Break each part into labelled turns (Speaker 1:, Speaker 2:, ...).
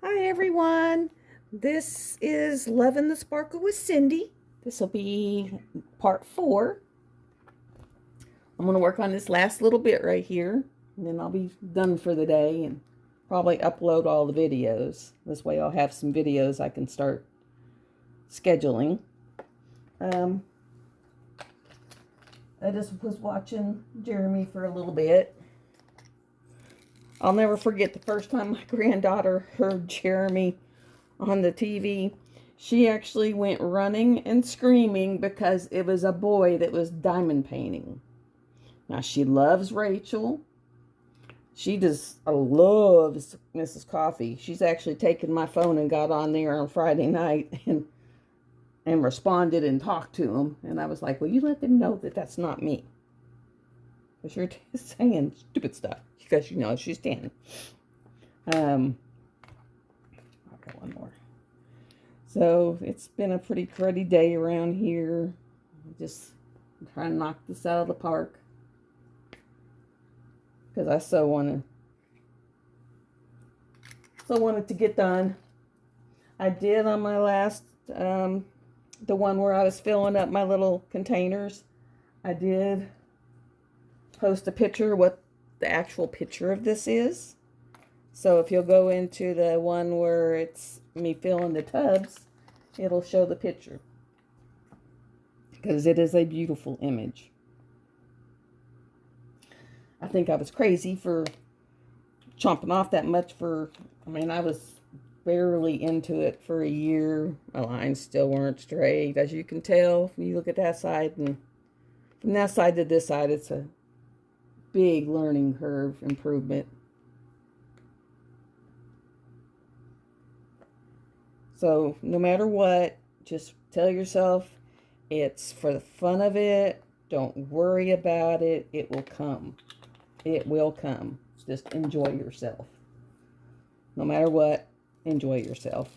Speaker 1: Hi everyone, this is Lovin' the Sparkle with Cindy. This will be part 4. I'm going to work on this last little bit right here, and then I'll be done for the day and probably upload all the videos. This way I'll have some videos I can start scheduling. I just was watching Jeremy for a little bit. I'll never forget the first time my granddaughter heard Jeremy on the TV. She actually went running and screaming because it was a boy that was diamond painting. Now, she loves Rachel. She just loves Mrs. Coffee. She's actually taken my phone and got on there on Friday night and responded and talked to him. And I was like, well, you let them know that that's not me. Because you're saying stupid stuff. Because, she's 10. I've got one more. So it's been a pretty cruddy day around here. Just trying to knock this out of the park. Because I so want it to get done. I did on my last, the one where I was filling up my little containers. I did post a picture what the actual picture of this is. So if you'll go into the one where it's me filling the tubs, it'll show the picture. Because it is a beautiful image. I think I was crazy for chomping off that much I was barely into it for a year. My lines still weren't straight. As you can tell, if you look at that side, and from that side to this side, it's a big learning curve improvement. So no matter what, just tell yourself it's for the fun of it. Don't worry about it. It will come. It will come. Just enjoy yourself. No matter what, enjoy yourself.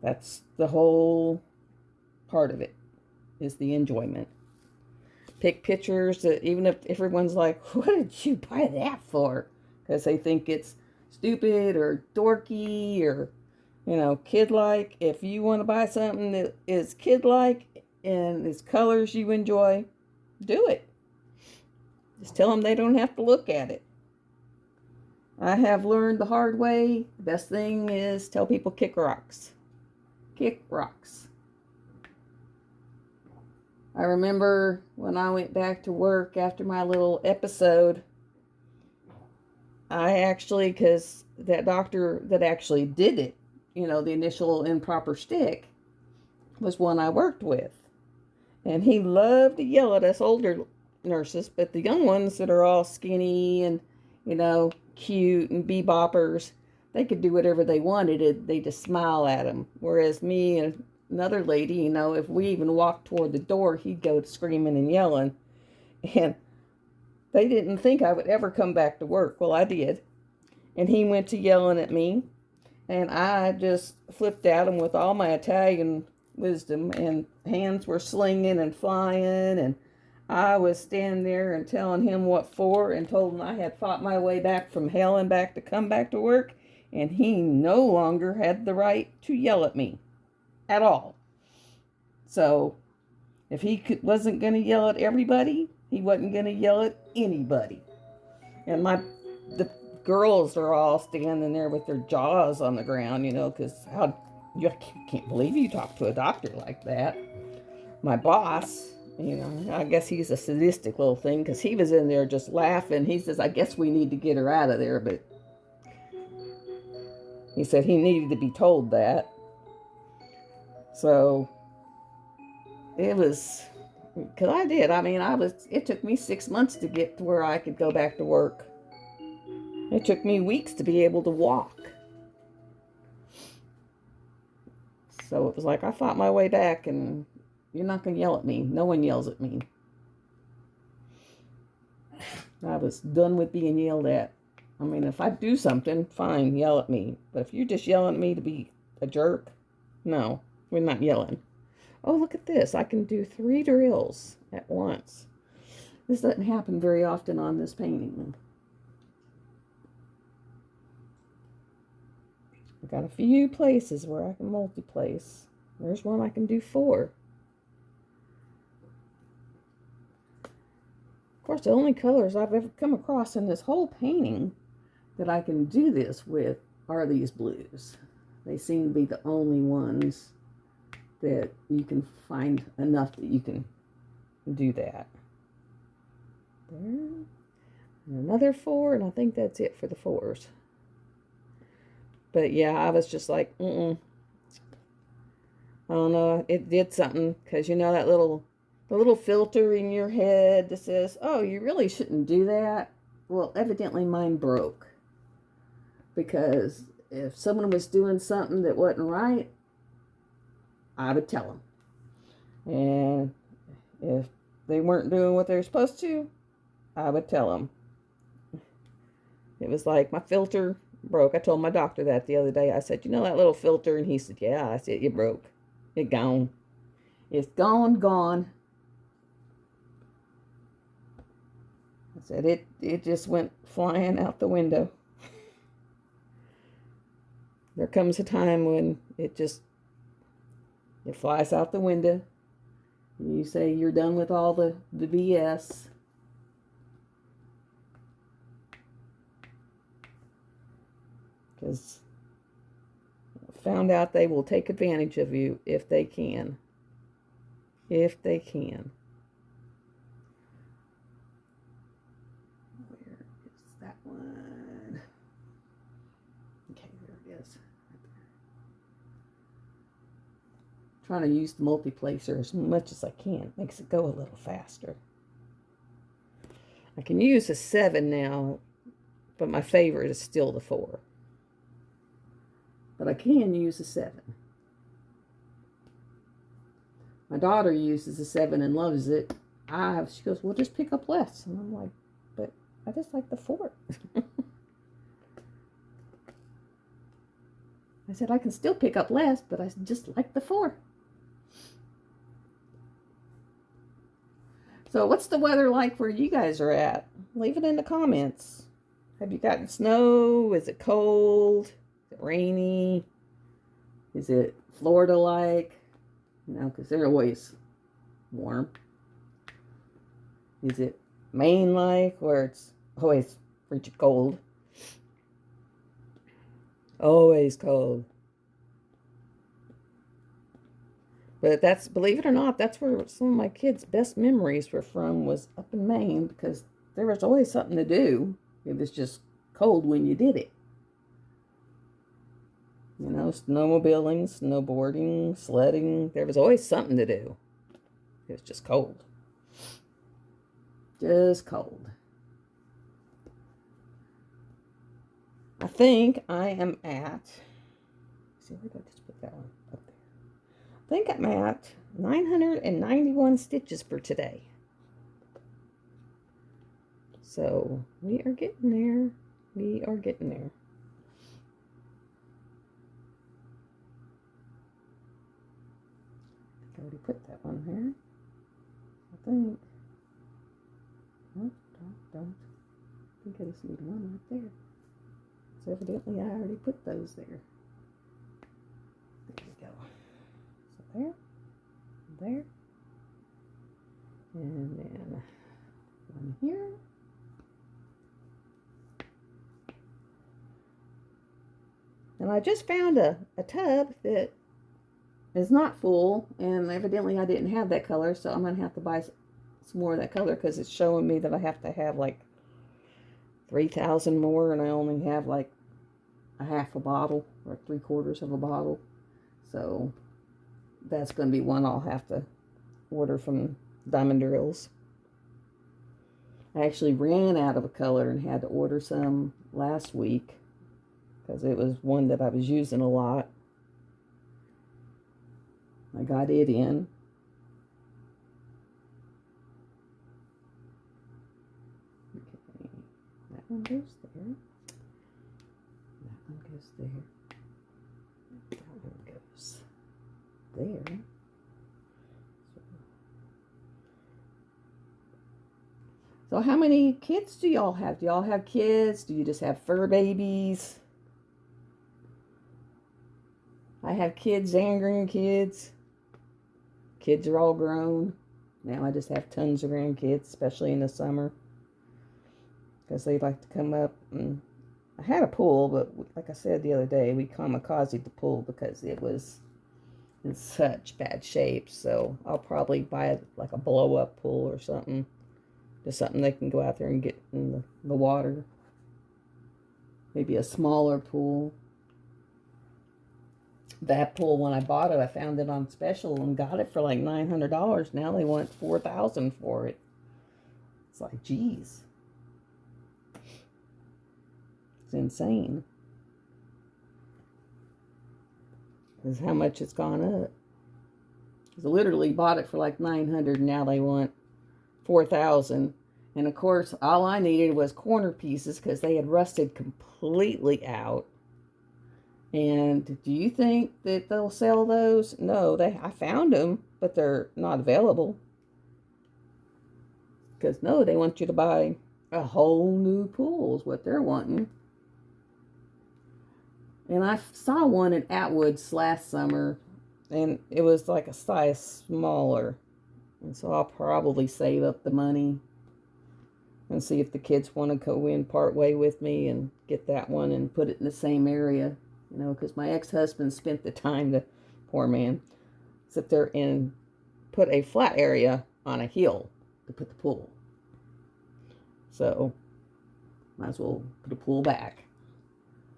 Speaker 1: That's the whole part of it, is the enjoyment. Pick pictures that even if everyone's like, what did you buy that for? Because they think it's stupid or dorky or, kid-like. If you want to buy something that is kid-like and is colors you enjoy, do it. Just tell them they don't have to look at it. I have learned the hard way. The best thing is tell people kick rocks. Kick rocks. I remember when I went back to work after my little episode, because that doctor that actually did it, the initial improper stick, was one I worked with. And he loved to yell at us older nurses, but the young ones that are all skinny and, cute and beboppers, they could do whatever they wanted. They just smile at him. Whereas me and another lady, if we even walked toward the door, he'd go screaming and yelling. And they didn't think I would ever come back to work. Well, I did. And he went to yelling at me. And I just flipped at him with all my Italian wisdom. And hands were slinging and flying. And I was standing there and telling him what for. And told him I had fought my way back from hell and back to come back to work. And he no longer had the right to yell at me. At all. So, if he wasn't going to yell at everybody, he wasn't going to yell at anybody. And the girls are all standing there with their jaws on the ground, because you can't believe you talk to a doctor like that. My boss, I guess he's a sadistic little thing, because he was in there just laughing. He says, I guess we need to get her out of there, but he said he needed to be told that. So, it was, because I did. It took me 6 months to get to where I could go back to work. It took me weeks to be able to walk. So it was like I fought my way back, and you're not going to yell at me. No one yells at me. I was done with being yelled at. If I do something, fine, yell at me. But if you're just yelling at me to be a jerk, no, we're not yelling. Oh, look at this. I can do 3 drills at once. This doesn't happen very often on this painting. I got a few places where I can multi-place. There's one I can do 4. Of course, the only colors I've ever come across in this whole painting that I can do this with are these blues. They seem to be the only ones that you can find enough that you can do that. There. And another 4, and I think that's it for the 4s. But yeah, I was just like, I don't know. It did something, because you know that the little filter in your head that says, oh, you really shouldn't do that. Well, evidently mine broke, because if someone was doing something that wasn't right, I would tell them. And if they weren't doing what they were supposed to, I would tell them. It was like my filter broke. I told my doctor that the other day. I said, you know that little filter? And he said, yeah. I said, it broke. It gone. It's gone. I said, it just went flying out the window. There comes a time when it flies out the window. And you say you're done with all the BS. Because found out they will take advantage of you if they can. If they can. Where is that one? Okay, there it is. Trying to use the multiplacer as much as I can. Makes it go a little faster. I can use a 7 now, but my favorite is still the 4. But I can use a 7. My daughter uses a 7 and loves it. She goes, well, just pick up less. And I'm like, but I just like the 4. I said, I can still pick up less, but I just like the 4. So what's the weather like where you guys are at? Leave it in the comments. Have you gotten snow? Is it cold? Is it rainy? Is it Florida-like? You know, because they're always warm. Is it Maine-like, where it's always frigid cold? Always cold. But that's, believe it or not, that's where some of my kids' best memories were from, was up in Maine, because there was always something to do. It was just cold when you did it. You know, snowmobiling, snowboarding, sledding. There was always something to do. It was just cold. Just cold. I think I am at, see, where did I just put that one? Up there. I think I'm at 991 stitches for today. So we are getting there. We are getting there. I already put that one there, I think. No, don't. I think I just need one right there. So evidently I already put those there. There we go. So there, and then one here. And I just found a tub that is not full, and evidently I didn't have that color, so I'm going to have to buy some more of that color, because it's showing me that I have to have like 3,000 more, and I only have like a half a bottle or 3/4 of a bottle. So that's going to be one I'll have to order from Diamond Drills. I actually ran out of a color and had to order some last week, because it was one that I was using a lot. I got it in. Okay, that one goes there. That one goes there. That one goes there. So how many kids do y'all have? Do y'all have kids? Do you just have fur babies? I have kids and grandkids. Kids are all grown. Now I just have tons of grandkids, especially in the summer, because they like to come up. And I had a pool, but like I said the other day, we kamikazed the pool because it was in such bad shape. So I'll probably buy like a blow-up pool or something. Just something they can go out there and get in the water. Maybe a smaller pool. That pool, when I bought it, I found it on special and got it for like $900. Now they want $4,000 for it. It's like, geez. It's insane. This is how much it's gone up. I literally bought it for like $900, and now they want $4,000. And of course, all I needed was corner pieces because they had rusted completely out. And do you think that they'll sell those? No, I found them, but they're not available. Because no, they want you to buy a whole new pool is what they're wanting. And I saw one at Atwood's last summer, and it was like a size smaller. And so I'll probably save up the money and see if the kids want to go in part way with me and get that one and put it in the same area. You know, because my ex-husband spent the time, the poor man, sit there and put a flat area on a hill to put the pool. So, might as well put a pool back.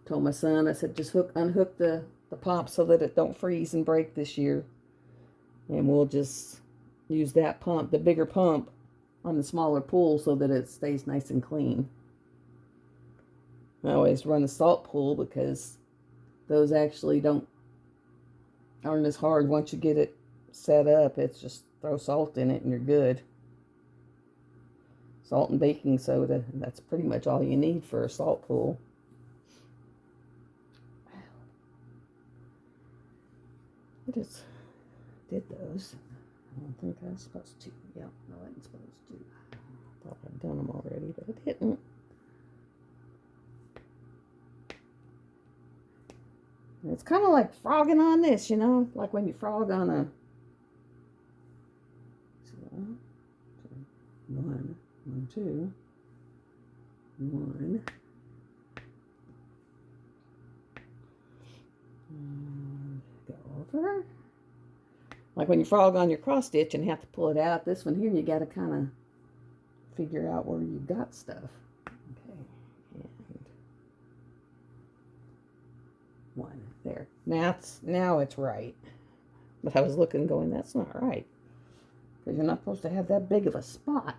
Speaker 1: Told my son, I said, just unhook the pump so that it don't freeze and break this year. And we'll just use that pump, the bigger pump, on the smaller pool so that it stays nice and clean. I always run a salt pool because those actually aren't as hard once you get it set up. It's just throw salt in it and you're good. Salt and baking soda, that's pretty much all you need for a salt pool. I just did those. I don't think I was supposed to. Yeah, no, I wasn't supposed to. I thought I'd done them already, but I didn't. It's kind of like frogging on this, you know, like when you frog on a one, two, one. Go over. Like when you frog on your cross stitch and have to pull it out. This one here, you got to kind of figure out where you got stuff. Okay, and one there. Now it's right. But I was looking, going, that's not right, because you're not supposed to have that big of a spot.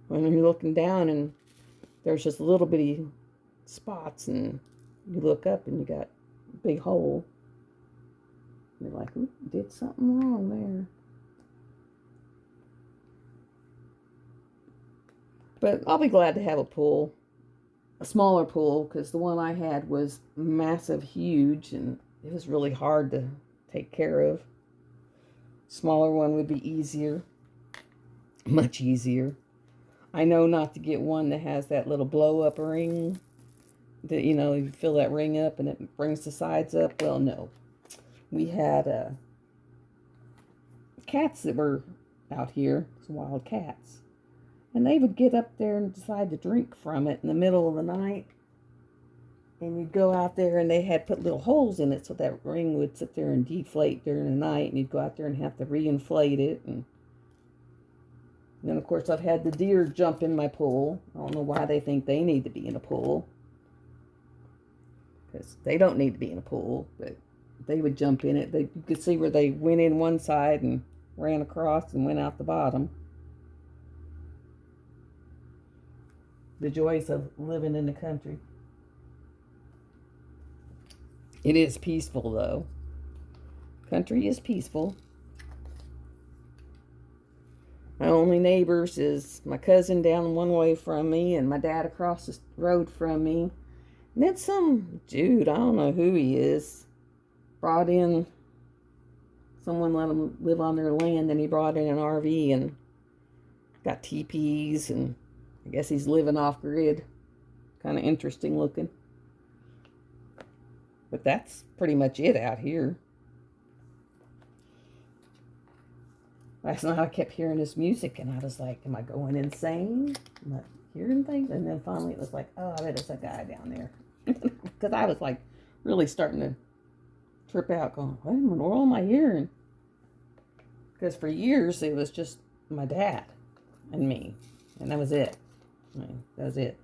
Speaker 1: When you're looking down and there's just little bitty spots, and you look up and you got a big hole. You're like, ooh, did something wrong there. But I'll be glad to have a pool, a smaller pool, because the one I had was massive, huge, and it was really hard to take care of. Smaller one would be easier, much easier. I know not to get one that has that little blow-up ring. That, you know, you fill that ring up and it brings the sides up. Well, no. We had cats that were out here, some wild cats. And they would get up there and decide to drink from it in the middle of the night. And you'd go out there and they had put little holes in it so that ring would sit there and deflate during the night. And you'd go out there and have to reinflate it. And then, of course, I've had the deer jump in my pool. I don't know why they think they need to be in a pool. Because they don't need to be in a pool, but they would jump in it. You could see where they went in one side and ran across and went out the bottom. The joys of living in the country. It is peaceful, though. Country is peaceful. My only neighbors is my cousin down one way from me and my dad across the road from me. And then some dude, I don't know who he is, brought in, someone let him live on their land, and he brought in an RV and got teepees, and I guess he's living off grid Kind of interesting looking. But that's pretty much it out here. Last night I kept hearing this music and I was like, am I going insane? Am I hearing things? And then finally it was like, oh, I bet it's a guy down there. Because I was like really starting to trip out going, what in the world am I hearing? Because for years it was just my dad and me. And that was it. I mean, that was it.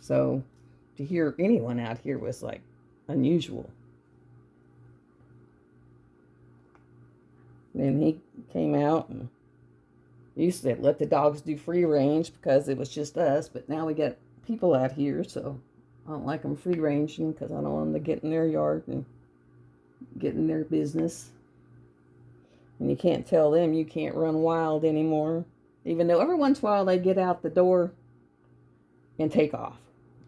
Speaker 1: So to hear anyone out here was like unusual. Then he came out and used to let the dogs do free range because it was just us. But now we got people out here, so I don't like them free ranging because I don't want them to get in their yard and get in their business. And you can't tell them you can't run wild anymore. Even though every once in a while they get out the door and take off.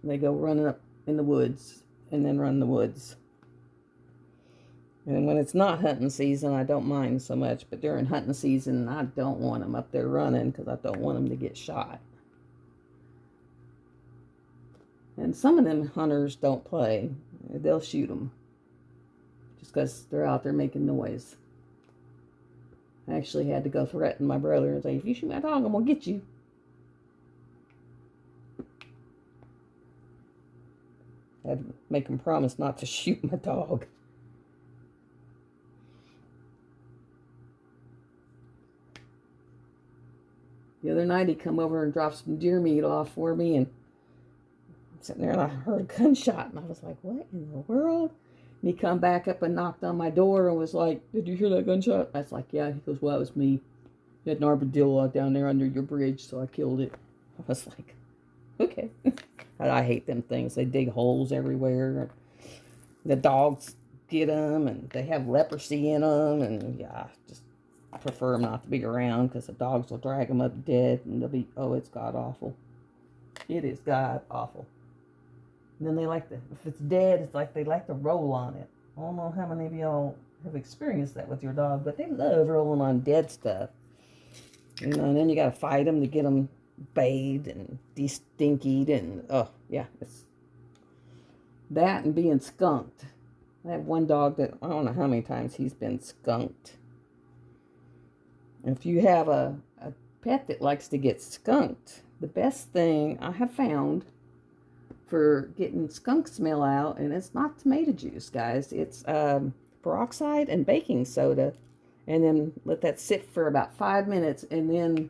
Speaker 1: They go running up in the woods and then run the woods. And when it's not hunting season, I don't mind so much. But during hunting season, I don't want them up there running because I don't want them to get shot. And some of them hunters don't play. They'll shoot them just because they're out there making noise. I actually had to go threaten my brother and say, if you shoot my dog, I'm going to get you. I had to make him promise not to shoot my dog. The other night he come over and dropped some deer meat off for me, and I'm sitting there and I heard a gunshot and I was like, what in the world? And he come back up and knocked on my door and was like, did you hear that gunshot? I was like, yeah. He goes, well, it was me. You had an armadillo down there under your bridge, so I killed it. I was like, okay. I hate them things. They dig holes everywhere. The dogs get them and they have leprosy in them, and yeah, I prefer them not to be around because the dogs will drag them up dead and they'll be, oh, it's god awful. It is god awful. And then they like to, if it's dead, it's like they like to roll on it. I don't know how many of y'all have experienced that with your dog, but they love rolling on dead stuff. You know, and then you got to fight them to get them bathed and de-stinkied and, oh, yeah. It's that and being skunked. I have one dog that, I don't know how many times he's been skunked. If you have a pet that likes to get skunked, the best thing I have found for getting skunk smell out, and it's not tomato juice, guys. It's peroxide and baking soda, and then let that sit for about 5 minutes, and then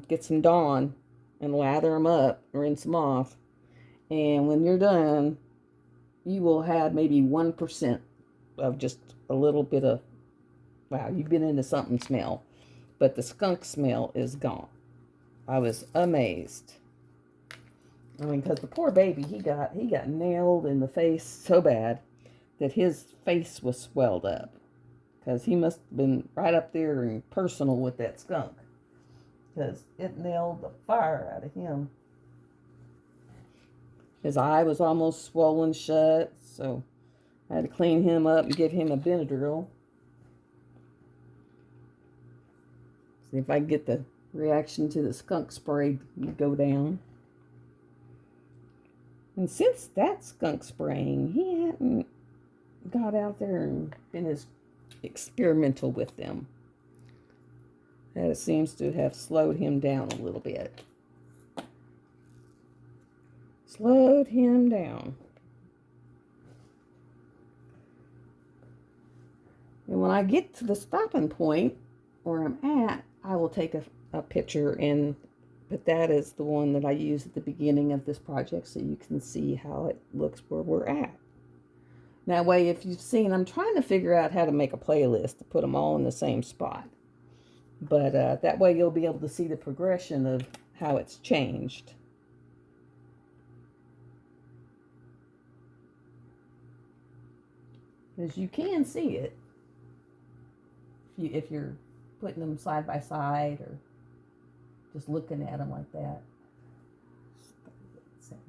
Speaker 1: get some Dawn and lather them up, rinse them off, and when you're done, you will have maybe 1% of just a little bit of, wow, you've been into something smell. But the skunk smell is gone. I was amazed. I mean, because the poor baby, he got nailed in the face so bad that his face was swelled up. Because he must have been right up there and personal with that skunk. Because it nailed the fire out of him. His eye was almost swollen shut. So I had to clean him up and give him a Benadryl. See if I can get the reaction to the skunk spray to go down. And since that skunk spraying, he hadn't got out there and been as experimental with them. That seems to have slowed him down a little bit. Slowed him down. And when I get to the stopping point where I'm at, I will take a picture, but that is the one that I use at the beginning of this project so you can see how it looks where we're at. That way, if you've seen, I'm trying to figure out how to make a playlist to put them all in the same spot. But that way you'll be able to see the progression of how it's changed. Because you can see it if you're putting them side by side or just looking at them like that. 17.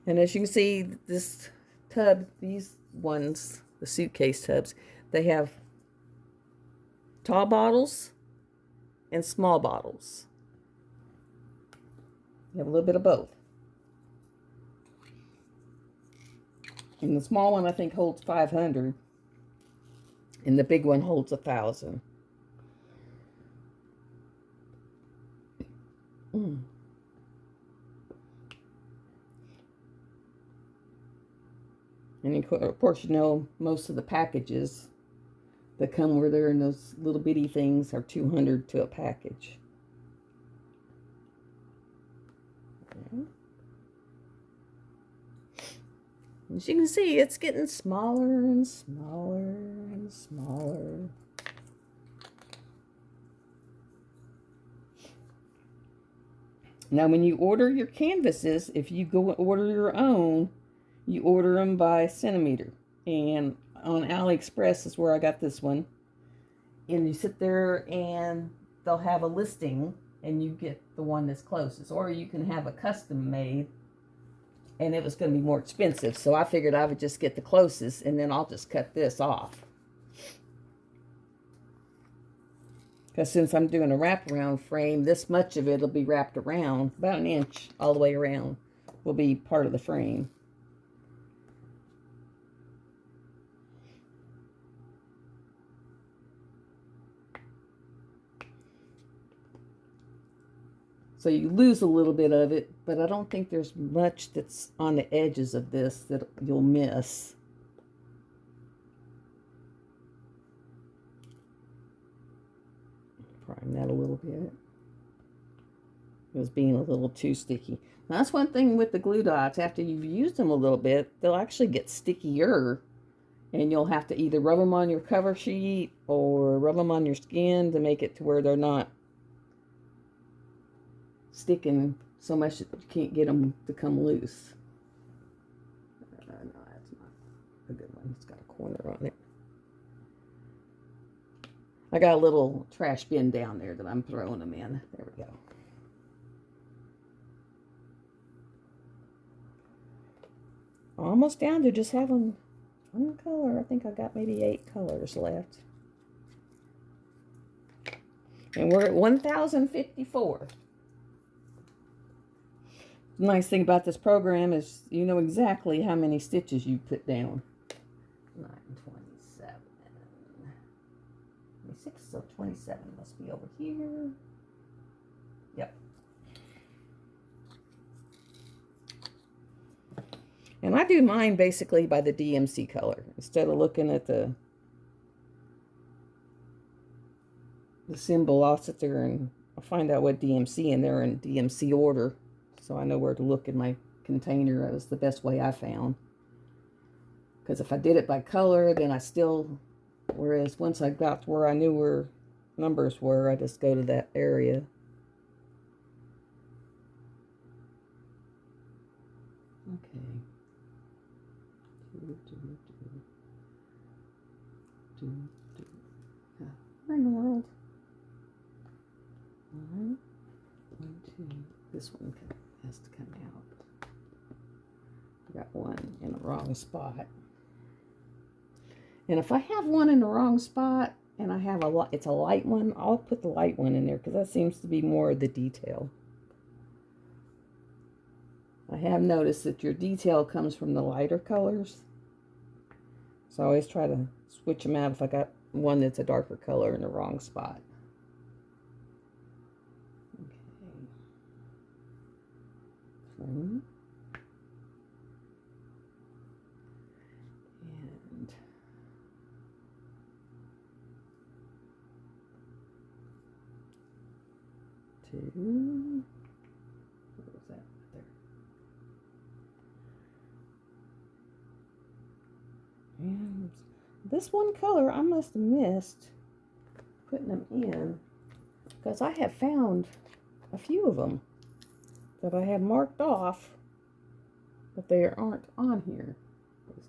Speaker 1: And as you can see, this tub, these ones, the suitcase tubs, they have tall bottles and small bottles. You have a little bit of both. And the small one I think holds 500. And the big one holds 1,000. Mm. And of course, you know, most of the packages that come where they're in those little bitty things are 200 to a package. Okay. As you can see, it's getting smaller and smaller and smaller. Now, when you order your canvases, if you go order your own, you order them by centimeter. And on AliExpress is where I got this one. And you sit there and they'll have a listing and you get the one that's closest. Or you can have a custom made and it was going to be more expensive. So I figured I would just get the closest and then I'll just cut this off. Because since I'm doing a wraparound frame, this much of it will be wrapped around. About 1 inch all the way around will be part of the frame. So you lose a little bit of it, but I don't think there's much that's on the edges of this that you'll miss. Prime that a little bit. It was being a little too sticky. Now, that's one thing with the glue dots. After you've used them a little bit, they'll actually get stickier. And you'll have to either rub them on your cover sheet or rub them on your skin to make it to where they're not sticking so much that you can't get them to come loose. No, that's not a good one. It's got a corner on it. I got a little trash bin down there that I'm throwing them in. There we go. Almost down to just having one color. I think I got maybe 8 colors left. And we're at 1,054. The nice thing about this program is you know exactly how many stitches you put down. 927. 26, so 27 must be over here. Yep. And I do mine basically by the DMC color. Instead of looking at the symbol, I'll sit there and I'll find out what DMC, and they're in DMC order. So I know where to look in my container. That was the best way I found. Because if I did it by color, then I still, whereas once I got to where I knew where numbers were, I just go to that area. Okay. Where in the world? 1, 2. This one has to come out. I got one in the wrong spot. And if I have one in the wrong spot and I have it's a light one, I'll put the light one in there because that seems to be more of the detail. I have noticed that your detail comes from the lighter colors. So I always try to switch them out if I got one that's a darker color in the wrong spot. Okay. Frame. And 2. What was that there? And this one color I must have missed putting them in, because I have found a few of them that I have marked off, but they aren't on here.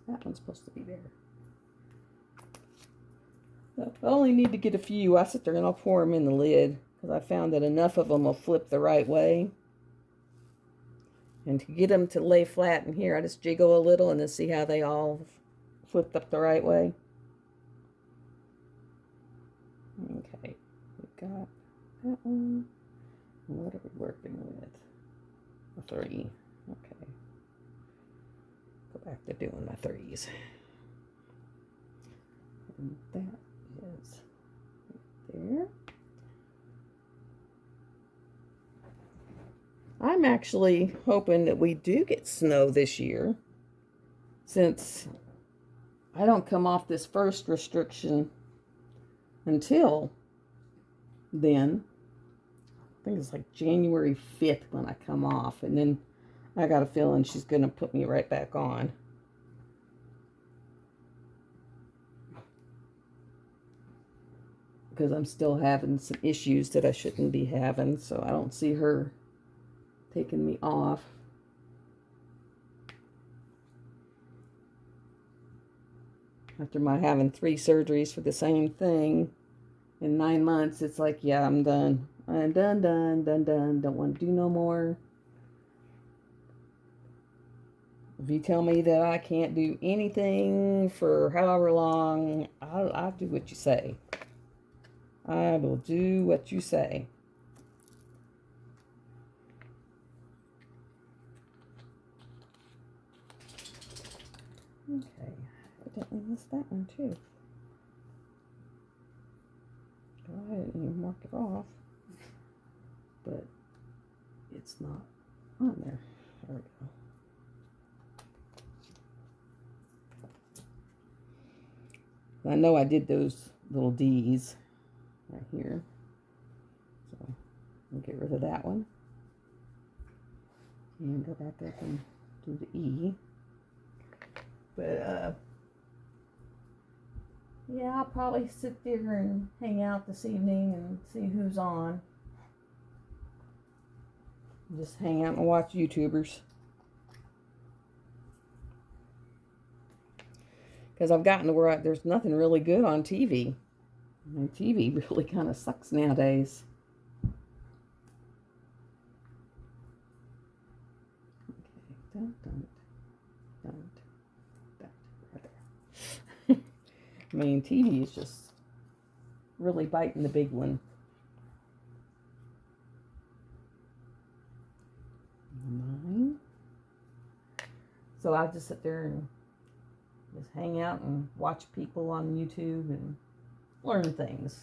Speaker 1: That one's supposed to be there. So I only need to get a few. I sit there and I'll pour them in the lid, because I found that enough of them will flip the right way. And to get them to lay flat in here, I just jiggle a little and then see how they all flipped up the right way. Okay, we got that one. What are we working with? A 3. Okay. Go back to doing my 3s. And that is there. I'm actually hoping that we do get snow this year, since I don't come off this first restriction until then. I think it's like January 5th when I come off, and then I got a feeling she's going to put me right back on. Because I'm still having some issues that I shouldn't be having, so I don't see her taking me off. After my having 3 surgeries for the same thing in 9 months, it's like, yeah, I'm done. I'm done. Don't want to do no more. If you tell me that I can't do anything for however long, I'll do what you say. I will do what you say. Okay, evidently missed that one too. I didn't even mark it off, but it's not on there. There we go. I know I did those little D's right here, so I'll get rid of that one and go back up and do the E. But yeah, I'll probably sit there and hang out this evening and see who's on. Just hang out and watch YouTubers. Because I've gotten to where there's nothing really good on TV. I mean, TV really kind of sucks nowadays. Okay, I mean, TV is just really biting the big one. 9. So I just sit there and just hang out and watch people on YouTube and learn things.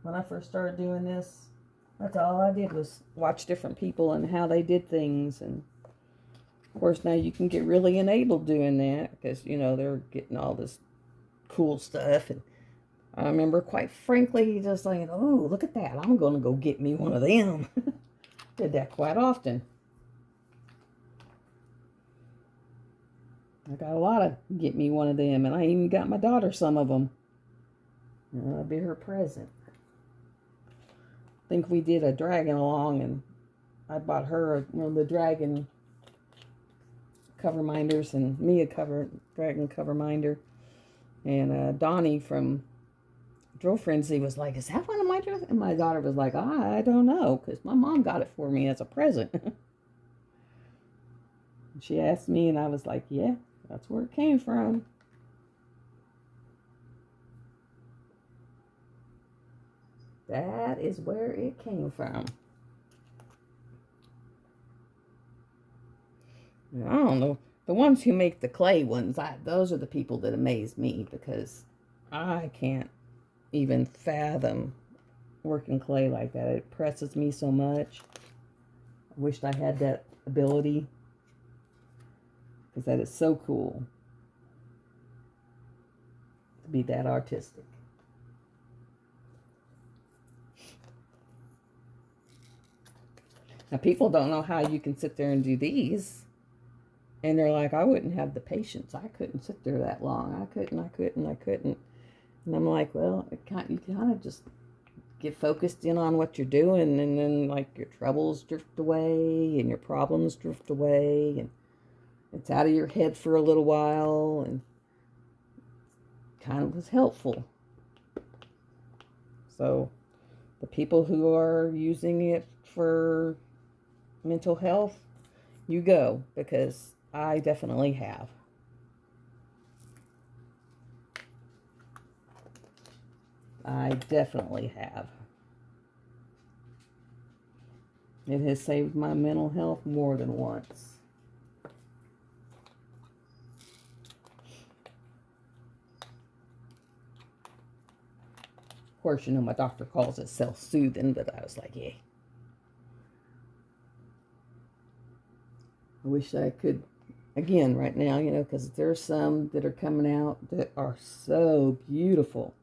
Speaker 1: When I first started doing this, that's all I did was watch different people and how they did things. And of course now you can get really enabled doing that because, you know, they're getting all this cool stuff. And I remember, quite frankly, just like, oh, look at that, I'm going to go get me one of them. Did that quite often. I got a lot of get me one of them, and I even got my daughter some of them. That'll be her present. I think we did a dragon along, and I bought her one of the dragon cover minders, and me a dragon cover minder. And Donnie from Drill Frenzy was like, is that one of my drills? And my daughter was like, I don't know, because my mom got it for me as a present. She asked me, and I was like, yeah, that's where it came from. That is where it came from. I don't know. The ones who make the clay ones, those are the people that amaze me, because I can't even fathom working clay like that. It presses me so much. I wished I had that ability, because that is so cool to be that artistic. Now, people don't know how you can sit there and do these. And they're like, I wouldn't have the patience. I couldn't sit there that long. I couldn't. And I'm like, well, you kind of just get focused in on what you're doing. And then, like, your troubles drift away and your problems drift away. And it's out of your head for a little while. And kind of was helpful. So, the people who are using it for mental health, you go, because I definitely have. I definitely have. It has saved my mental health more than once. Of course, you know, my doctor calls it self-soothing, but I was like, yeah. I wish I could, again, right now, you know, because there's some that are coming out that are so beautiful.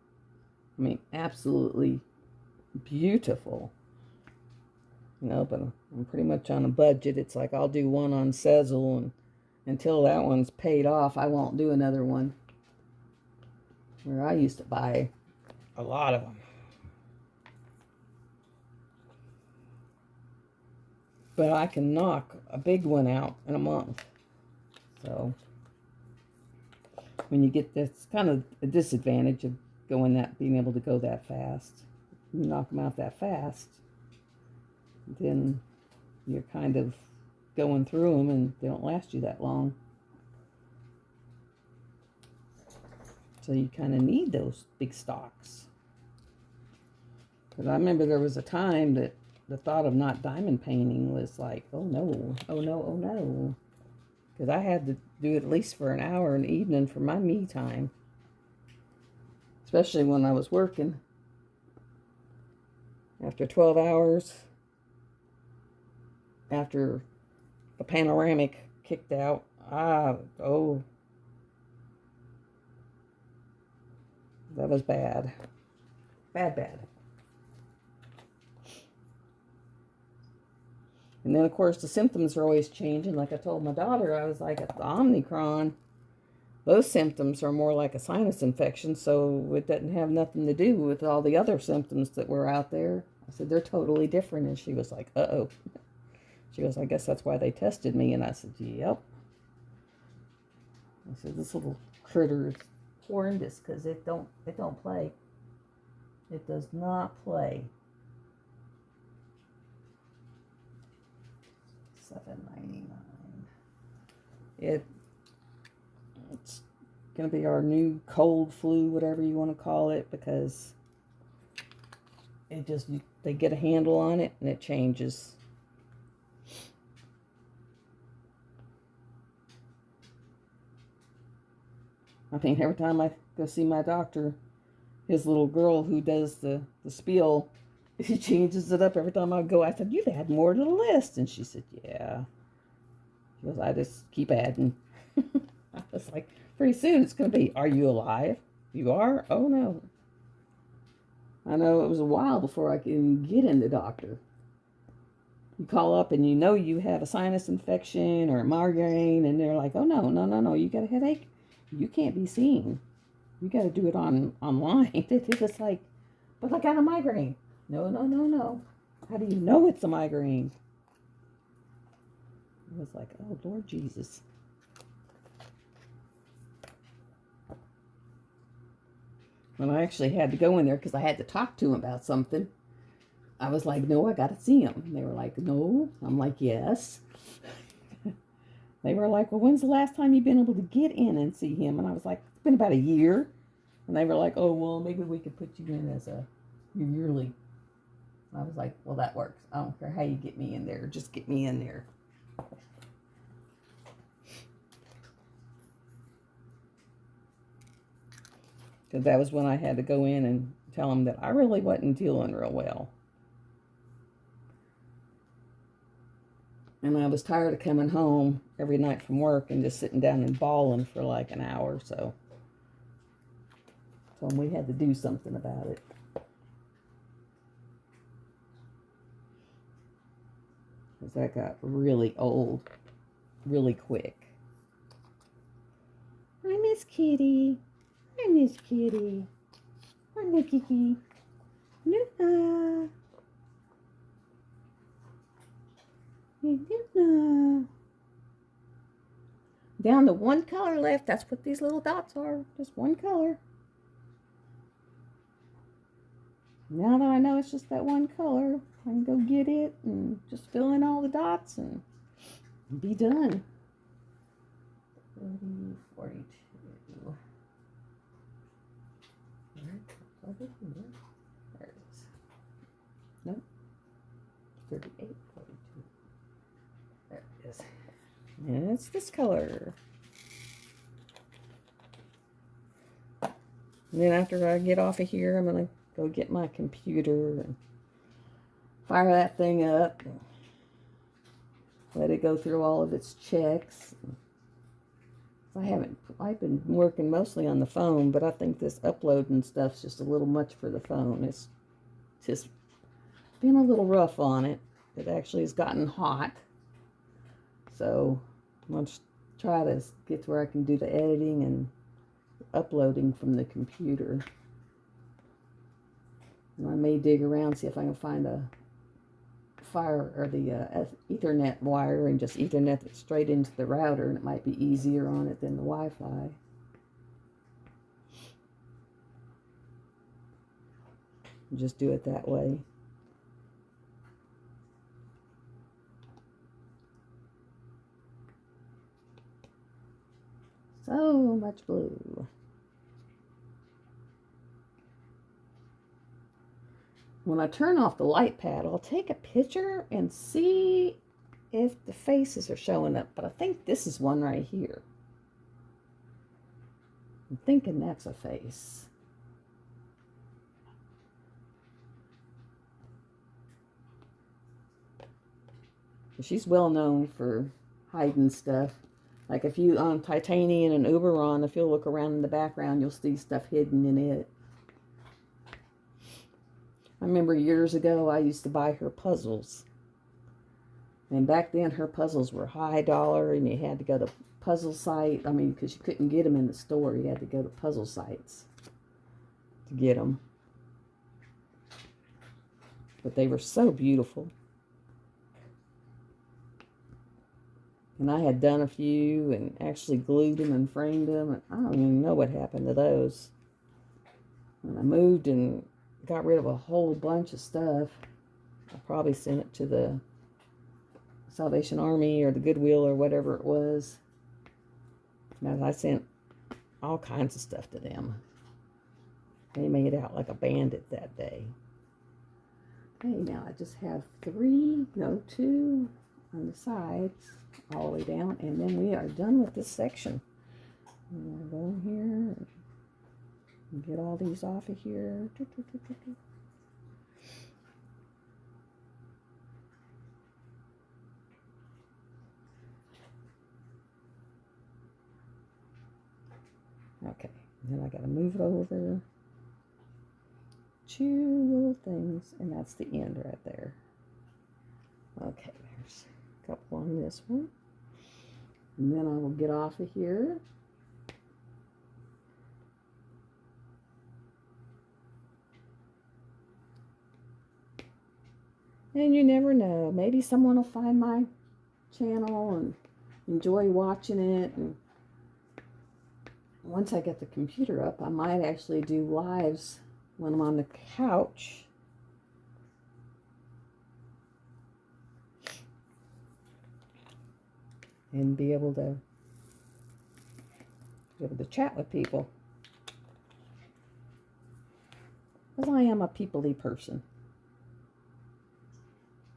Speaker 1: I mean, absolutely beautiful. You know, but I'm pretty much on a budget. It's like I'll do one on Sezzle, and until that one's paid off, I won't do another one. Where I used to buy a lot of them. But I can knock a big one out in a month. So when you get this, kind of a disadvantage of being able to go that fast. You knock them out that fast, then you're kind of going through them and they don't last you that long. So you kind of need those big stocks. Because I remember there was a time that the thought of not diamond painting was like, oh no, oh no, oh no. Because I had to do it at least for an hour in the evening for my me time. Especially when I was working. After 12 hours, after the panoramic kicked out, that was bad. Bad. And then, of course, the symptoms are always changing. Like I told my daughter, I was like, at the Omicron, those symptoms are more like a sinus infection, so it doesn't have nothing to do with all the other symptoms that were out there. I said, they're totally different. And she was like, uh-oh. She goes, I guess that's why they tested me. And I said, yep. I said, this little critter is horrendous because it don't play. It does not play. $7.99. It's gonna be our new cold flu, whatever you want to call it, because they get a handle on it and it changes. I mean, every time I go see my doctor, his little girl who does the spiel, she changes it up every time I go. I said, you've added more to the list. And she said, yeah. She goes, I just keep adding. I was like, pretty soon it's going to be, are you alive? You are? Oh, no. I know it was a while before I can get in the doctor. You call up and you know you have a sinus infection or a migraine, and they're like, oh, no, you got a headache? You can't be seen. You got to do it online. It was like, but I got a migraine. No. How do you know it's a migraine? It was like, oh, Lord Jesus. When I actually had to go in there because I had to talk to him about something, I was like, no, I got to see him. And they were like, no. I'm like, yes. They were like, well, when's the last time you've been able to get in and see him? And I was like, it's been about a year. And they were like, oh, well, maybe we could put you in as your yearly. I was like, well, that works. I don't care how you get me in there. Just get me in there. Because that was when I had to go in and tell them that I really wasn't feeling real well. And I was tired of coming home every night from work and just sitting down and bawling for like an hour or so. So we had to do something about it. Because that got really old really quick. I miss Kitty. Hi, Kiki. Luna. Luna. Down to one color left. That's what these little dots are. Just one color. Now that I know it's just that one color, I can go get it and just fill in all the dots and be done. 30, 42. There it is. Nope. 38, 42. And it's this color. And then after I get off of here, I'm going to go get my computer and fire that thing up. And let it go through all of its checks. I've been working mostly on the phone, but I think this uploading stuff's just a little much for the phone. It's just been a little rough on it. It actually has gotten hot. So I'm going to try to get to where I can do the editing and uploading from the computer. And I may dig around, see if I can find a fire or the Ethernet wire and just Ethernet it straight into the router, and it might be easier on it than the Wi-Fi. Just do it that way. So much blue. When I turn off the light pad, I'll take a picture and see if the faces are showing up. But I think this is one right here. I'm thinking that's a face. She's well known for hiding stuff. Like if you on Titanium and Uberon, if you'll look around in the background, you'll see stuff hidden in it. I remember years ago I used to buy her puzzles. And back then her puzzles were high dollar, and you had to go to puzzle site. I mean, because you couldn't get them in the store. You had to go to puzzle sites to get them. But they were so beautiful. And I had done a few and actually glued them and framed them. And I don't even know what happened to those. When I moved and got rid of a whole bunch of stuff, I probably sent it to the Salvation Army or the Goodwill or whatever it was. Now I sent all kinds of stuff to them. They made out like a bandit that day. Okay, now I just have two on the sides, all the way down, and then we are done with this section. I'm going to go in here and get all these off of here. Okay, then I got to move it over. Two little things, and that's the end right there. Okay, there's a couple on this one. And then I will get off of here. And you never know, maybe someone will find my channel and enjoy watching it. And once I get the computer up, I might actually do lives when I'm on the couch. And be able to chat with people. Because I am a people-y person.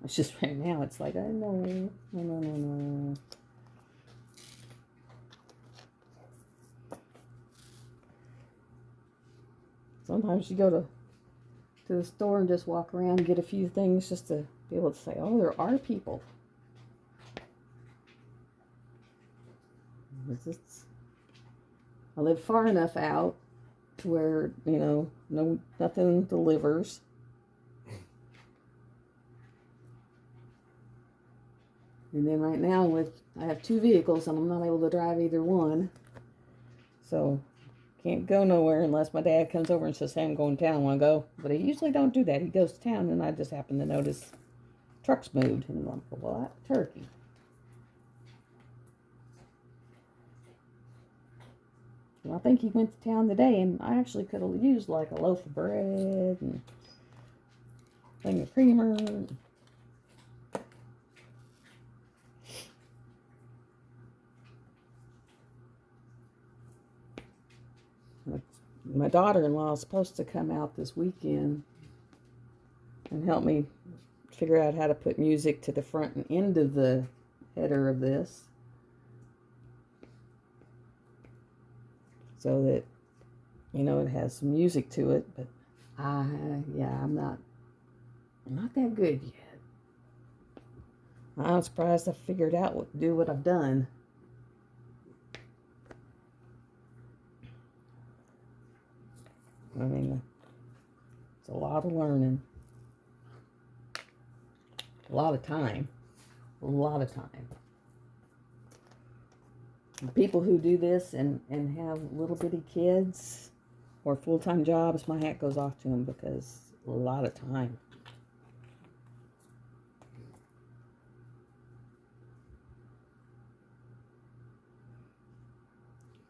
Speaker 1: It's just right now, it's like, no. Sometimes you go to the store and just walk around and get a few things just to be able to say, oh, there are people. I live far enough out to where, nothing delivers. And then right now, I have two vehicles and I'm not able to drive either one. So, can't go nowhere unless my dad comes over and says, hey, I'm going to town, want to go? But he usually don't do that. He goes to town, and I just happen to notice trucks moved. And I'm like, well, that turkey. And I think he went to town today, and I actually could have used like a loaf of bread and a thing of creamer. My daughter-in-law is supposed to come out this weekend and help me figure out how to put music to the front and end of the header of this. so that, you know, it has some music to it. But yeah, I'm not that good yet. I'm surprised I figured out what to do what I've done. I mean, it's a lot of learning, a lot of time, a lot of time. The people who do this and have little bitty kids or full-time jobs, my hat goes off to them, because a lot of time.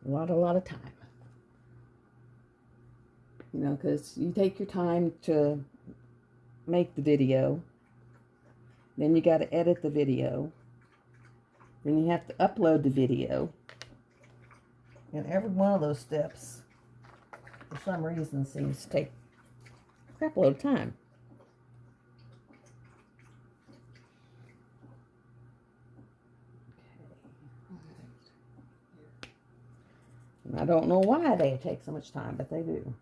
Speaker 1: A lot of time. You know, because you take your time to make the video, then you got to edit the video, then you have to upload the video, and every one of those steps, for some reason, seems to take a crap load of time. And I don't know why they take so much time, but they do.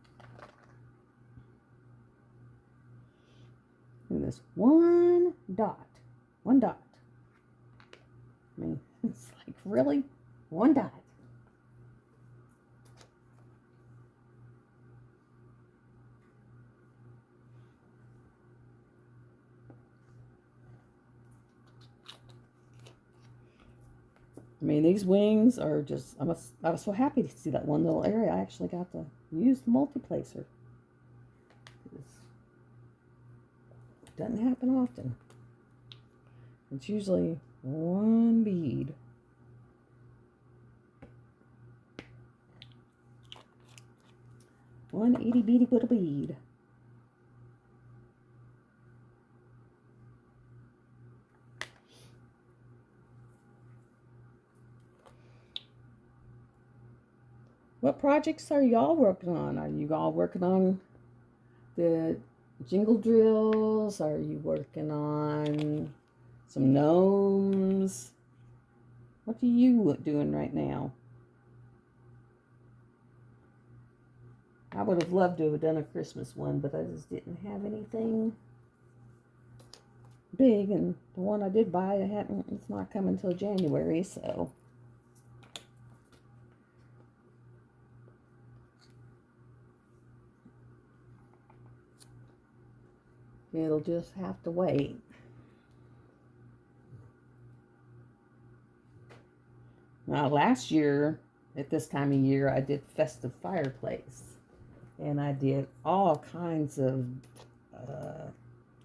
Speaker 1: And this one dot. I mean, it's like, really? One dot. I mean, these wings are just, I was so happy to see that one little area. I actually got to use the multiplacer. It doesn't happen often. It's usually one bead. One itty bitty little bead. What projects are y'all working on? Are you all working on the jingle drills? Are you working on some gnomes? What are you doing right now? I would have loved to have done a Christmas one, but I just didn't have anything big, and the one I did buy, it's not coming until January, so. It'll just have to wait. Now, last year, at this time of year, I did Festive Fireplace. And I did all kinds of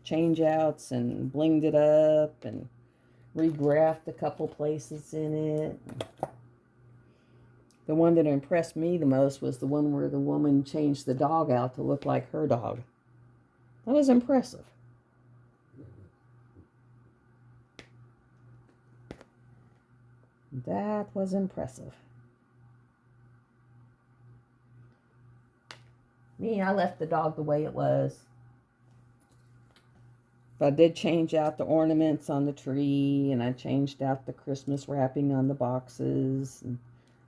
Speaker 1: change outs and blinged it up and regraphed a couple places in it. The one that impressed me the most was the one where the woman changed the dog out to look like her dog. That was impressive. That was impressive. Me, I left the dog the way it was. But I did change out the ornaments on the tree, and I changed out the Christmas wrapping on the boxes. And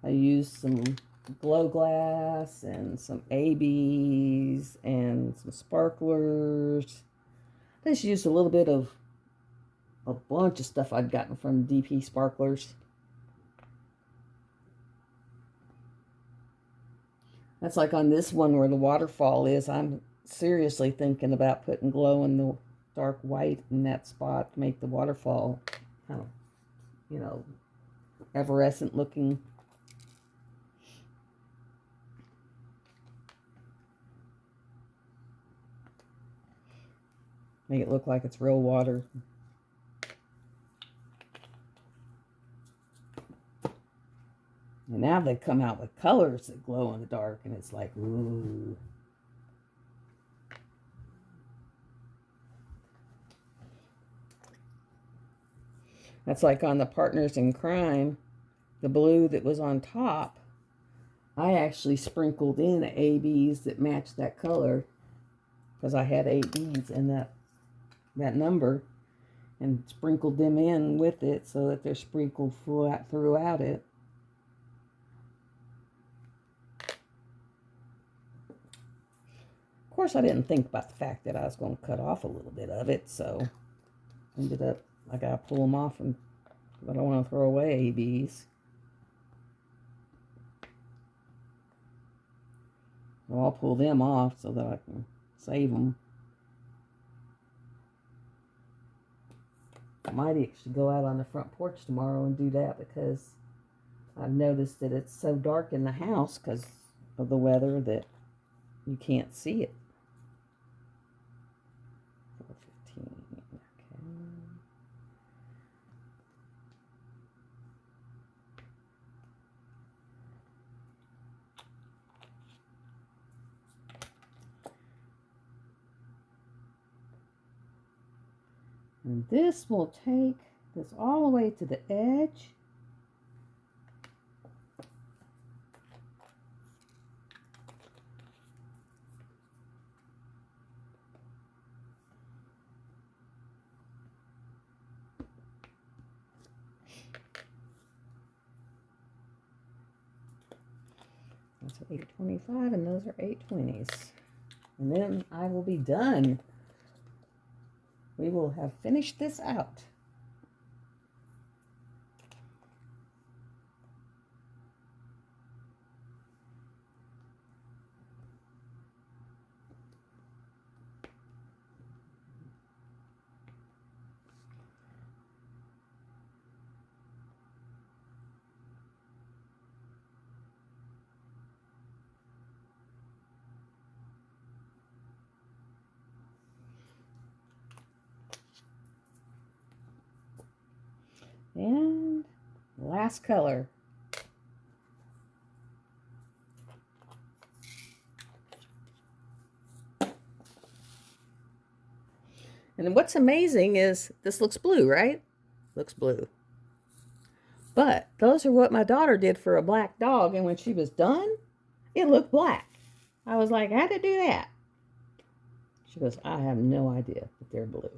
Speaker 1: I used some glow glass and some ABs and some sparklers. I just used a little bit of a bunch of stuff I'd gotten from DP Sparklers. That's like on this one where the waterfall is. I'm seriously thinking about putting glow in the dark white in that spot to make the waterfall kind of, you know, evanescent looking. Make it look like it's real water. And now they've come out with colors that glow in the dark, and it's like, ooh. That's like on the Partners in Crime, the blue that was on top, I actually sprinkled in ABs that matched that color, because I had ABs in that number, and sprinkled them in with it so that they're sprinkled throughout it. course, I didn't think about the fact that I was going to cut off a little bit of it, so ended up, I got to pull them off, and I don't want to throw away ABs. So I'll pull them off so that I can save them. I might actually go out on the front porch tomorrow and do that, because I've noticed that it's so dark in the house because of the weather that you can't see it. 4:15, okay. And this will take this all the way to the edge. That's 825, and those are 820s. And then I will be done. We will have finished this out. And last color. And what's amazing is this looks blue, right? Looks blue. But those are what my daughter did for a black dog, and when she was done, it looked black. I was like, how'd it do that? She goes, I have no idea, but they're blue.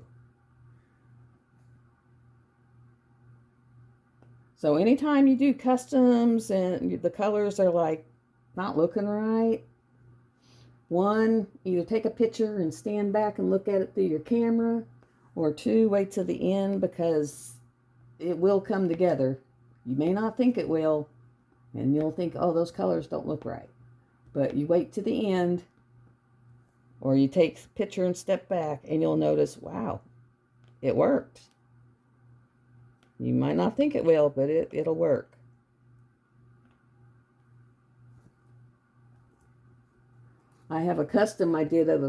Speaker 1: So anytime you do customs and the colors are like not looking right, one, either take a picture and stand back and look at it through your camera, or two, wait till the end, because it will come together. You may not think it will, and you'll think, oh, those colors don't look right. But you wait to the end, or you take a picture and step back, and you'll notice, wow, it worked. You might not think it will, but it'll work. I have a custom I did of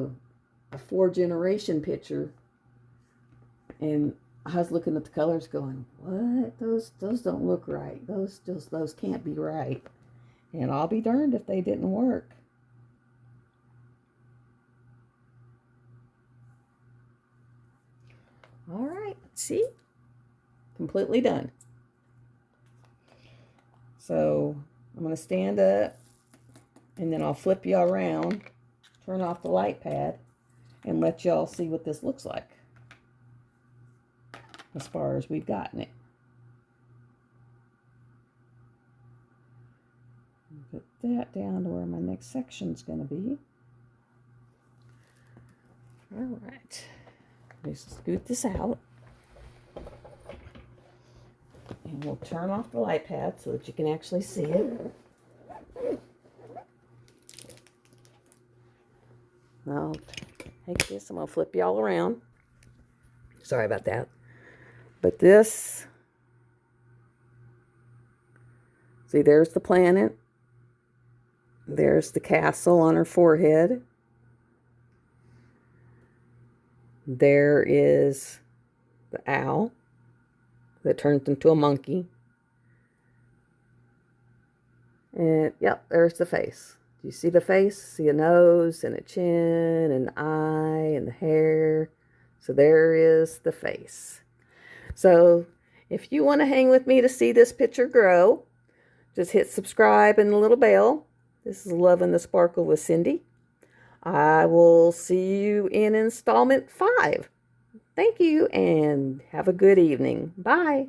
Speaker 1: a 4-generation picture, and I was looking at the colors going, what? Those don't look right. Those can't be right. And I'll be darned if they didn't work. All right, see? Completely done. So I'm going to stand up, and then I'll flip you around, turn off the light pad, and let y'all see what this looks like as far as we've gotten it. Put that down to where my next section's going to be. All right. Let's scoot this out. And we'll turn off the light pad so that you can actually see it. I'll take this, I'm going to flip y'all around. Sorry about that. But this, see, there's the planet. There's the castle on her forehead. There is the owl that turns into a monkey. And yep, there's the face. Do you see the face? See a nose and a chin and an eye and the hair. So there is the face. So if you want to hang with me to see this picture grow, just hit subscribe and the little bell. This is Loving the Sparkle with Cindy. I will see you in installment 5. Thank you and have a good evening. Bye.